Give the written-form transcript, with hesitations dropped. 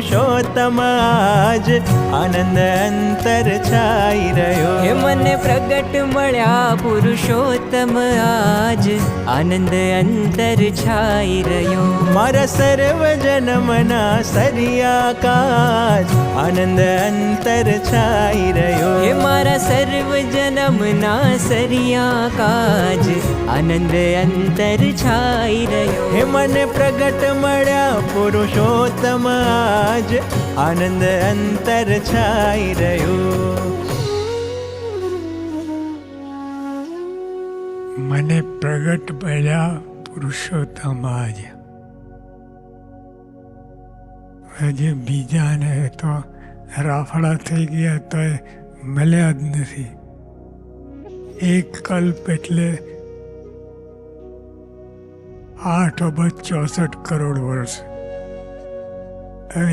પુરુષોત્તમ આજ આનંદ અંતર છાઈ રહ્યો. હે મને પ્રગટ મળ્યા પુરુષોત્તમ આજ આનંદ અંતર છાઈ રહ્યો. મારા સર્વ જન્મના સરિયા કાજ આનંદ અંતર છાઈ રહ્યો. હે મારા સર્વ જન્મના સરિયા કાજ આનંદ અંતર છાઈ રહ્યો. હે મને પ્રગટ મળ્યા પુરુષોત્તમ આજ આનંદ અંતર છાઈ રહ્યો. મને પ્રગટ મળ્યા પુરુષોત્તમ આજ. હજી બીજાને તો રાફડા થઈ ગયા તો મળ્યા જ નથી. એક કલ્પ એટલે 8 અબજ 64 કરોડ વર્ષ. હવે